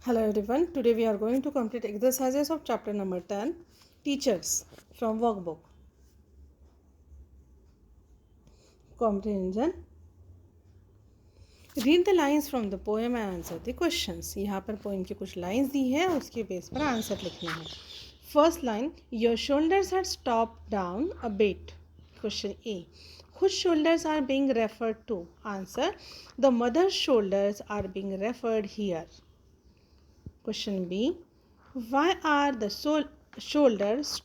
Hello everyone. Today we are going to complete exercises of chapter number 10, Teachers, from workbook. Comprehension. Read the lines from the poem and answer the questions. यहाँ पर poem की कुछ lines दी है, उसके base पर answer लिखना है. First line, your shoulders are stopped down a bit. Question A. Whose shoulders are being referred to? Answer. The mother's shoulders are being referred here. Question B. Why are the shoulders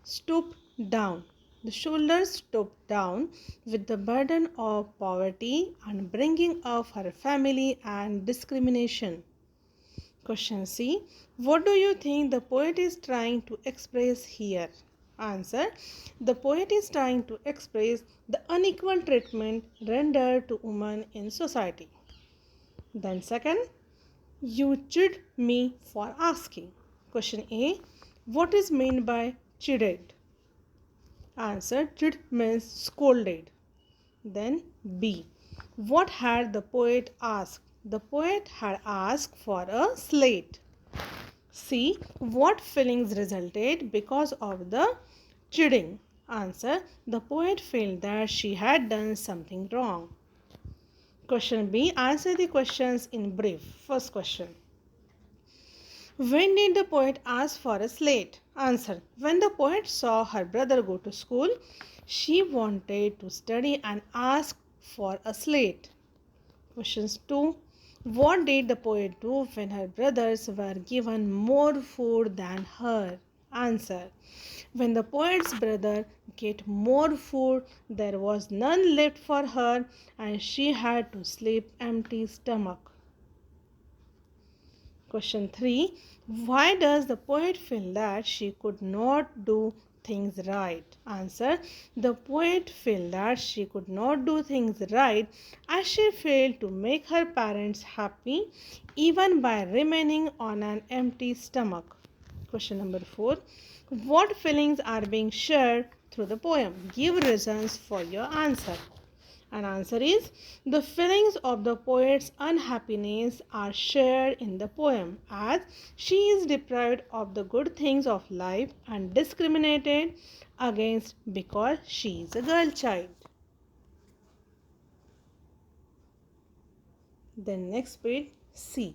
stooped down? The shoulders stooped down with the burden of poverty and bringing of her family and discrimination. Question C. What do you think the poet is trying to express here? Answer. The poet is trying to express the unequal treatment rendered to women in society. Then second, you chid me for asking. Question A. What is meant by chided? Answer. Chid means scolded. Then B. What had the poet asked? The poet had asked for a slate. C. What feelings resulted because of the chiding? Answer. The poet felt that she had done something wrong. Question B. Answer the questions in brief. First question. When did the poet ask for a slate? Answer. When the poet saw her brother go to school, she wanted to study and asked for a slate. Questions 2. What did the poet do when her brothers were given more food than her? Answer. When the poet's brother get more food, there was none left for her and she had to sleep empty stomach. Question 3. Why does the poet feel that she could not do things right? Answer. The poet felt that she could not do things right as she failed to make her parents happy even by remaining on an empty stomach. Question number 4. What feelings are being shared through the poem? Give reasons for your answer. And answer is the feelings of the poet's unhappiness are shared in the poem as she is deprived of the good things of life and discriminated against because she is a girl child. Then next bit C.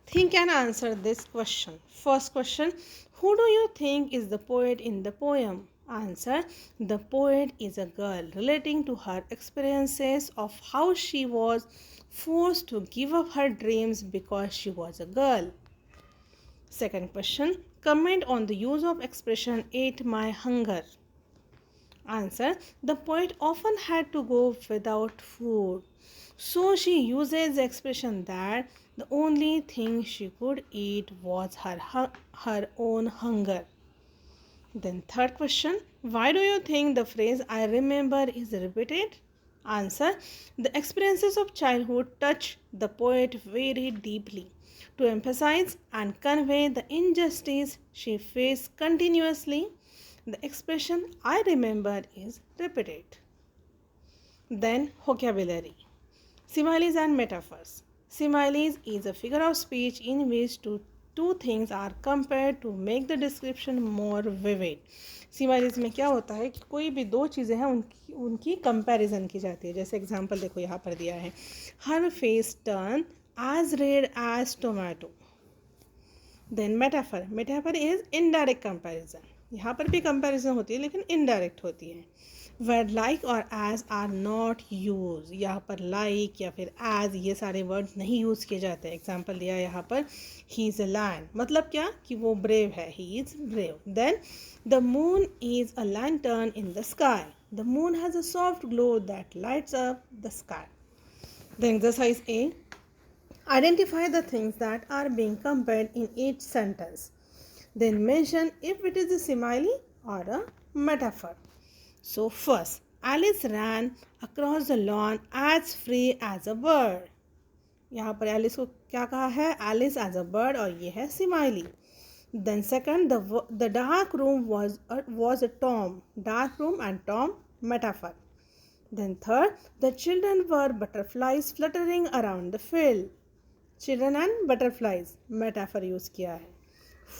Think and answer this question. First question, who do you think is the poet in the poem? Answer, the poet is a girl relating to her experiences of how she was forced to give up her dreams because she was a girl. Second question, comment on the use of expression ate my hunger. Answer, the poet often had to go without food. So she uses the expression that the only thing she could eat was her own hunger. Then third question, why do you think the phrase I remember is repeated? Answer, the experiences of childhood touch the poet very deeply to emphasize and convey the injustice she faced continuously. The expression I remember is repeated. Then vocabulary. Similes and metaphors. Similes is a figure of speech in which two things are compared to make the description more vivid. Similes में क्या होता है कि कोई भी दो चीज़ें हैं उनकी कंपैरिजन की जाती है. जैसे एग्जांपल देखो यहाँ पर दिया है, her face turned as red as tomato. Then metaphor. Metaphor is indirect comparison. यहाँ पर भी कंपैरिजन होती है लेकिन इनडायरेक्ट होती है. वर्ड लाइक और एज आर नॉट यूज. यहाँ पर लाइक या फिर एज ये सारे वर्ड नहीं यूज़ किए जाते हैं. एग्जाम्पल दिया यहाँ पर, ही इज़ अ लैंड, मतलब क्या कि वो ब्रेव है, he is brave. Then the moon is a lantern in the sky. The moon has a soft glow that lights up the sky. The exercise A. Identify the things that are being compared in each sentence. Then mention if it is a simile or a metaphor. So first, Alice ran across the lawn as free as a bird. यहाँ पर Alice को क्या कहा है? Alice as a bird, और ये है simile. Then second, the dark room was a Tom. Dark room and Tom metaphor. Then third, the children were butterflies fluttering around the field. Children and butterflies metaphor use किया है.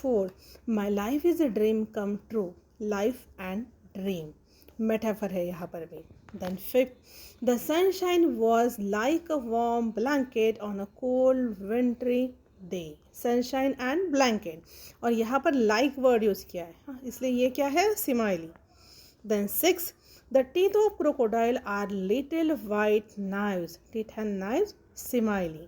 4. My life is a dream come true. Life and dream metaphor है यहाँ पर भी. Then 5. The sunshine was like a warm blanket on a cold wintry day. Sunshine and blanket, और यहाँ पर like word use किया है, हाँ, इसलिए ये क्या है, simile. Then 6. The teeth of crocodile are little white knives. Teeth and knives, simile.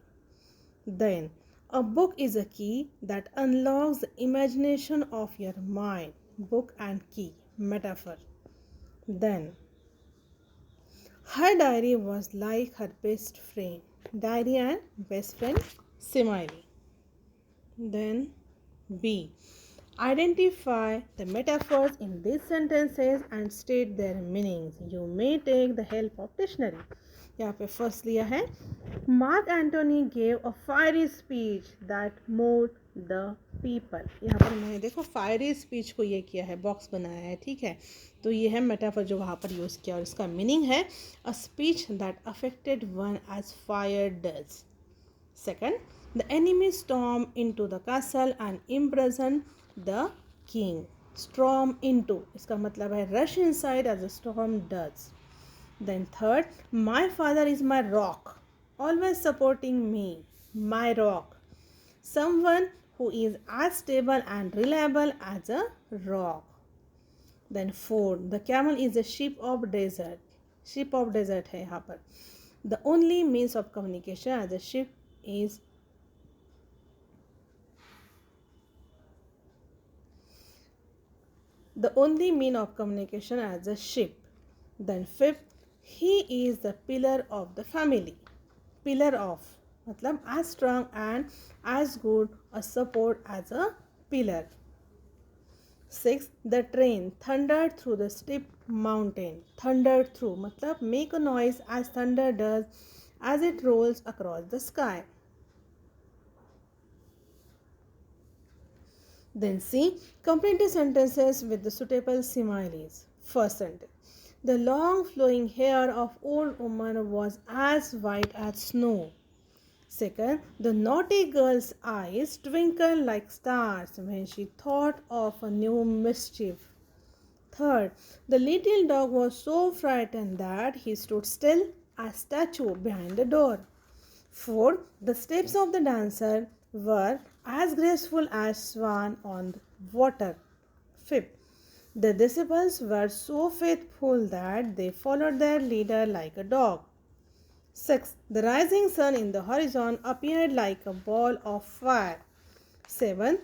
Then, a book is a key that unlocks the imagination of your mind. Book and key, metaphor. Then, her diary was like her best friend. Diary and best friend, simile. Then, B. Identify the metaphors in these sentences and state their meanings. You may take the help of dictionary. यहाँ पे first लिया है, Mark Antony gave a fiery speech that moved the people. यहाँ पर मैंने देखो fiery speech को ये किया है, बॉक्स बनाया है, ठीक है. तो ये है मेटाफर जो वहाँ पर यूज़ किया, और इसका मीनिंग है a speech that affected one as fire does. Second, the enemy storm into the castle and imprison the king. Storm into इसका मतलब है rush inside as a storm does. Then third, my father is my rock, always supporting me. My rock. Someone who is as stable and reliable as a rock. Then fourth, the camel is a sheep of desert. Sheep of desert है यहाँ पर. The only means of communication as a ship is the only mean of communication as a ship. Then fifth, he is the pillar of the family. Pillar of मतलब as strong and as good a support as a pillar. 6. The train thundered through the steep mountain. Thundered through मतलब make a noise as thunder does as it rolls across the sky. Then C. Complete the sentences with the suitable similes. First sentence. The long flowing hair of old woman was as white as snow. Second, the naughty girl's eyes twinkled like stars when she thought of a new mischief. Third, the little dog was so frightened that he stood still as statue behind the door. Fourth, the steps of the dancer were as graceful as swan on water. Fifth, the disciples were so faithful that they followed their leader like a dog. 6. The rising sun in the horizon appeared like a ball of fire. 7.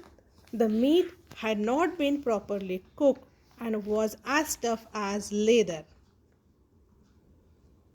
The meat had not been properly cooked and was as tough as leather.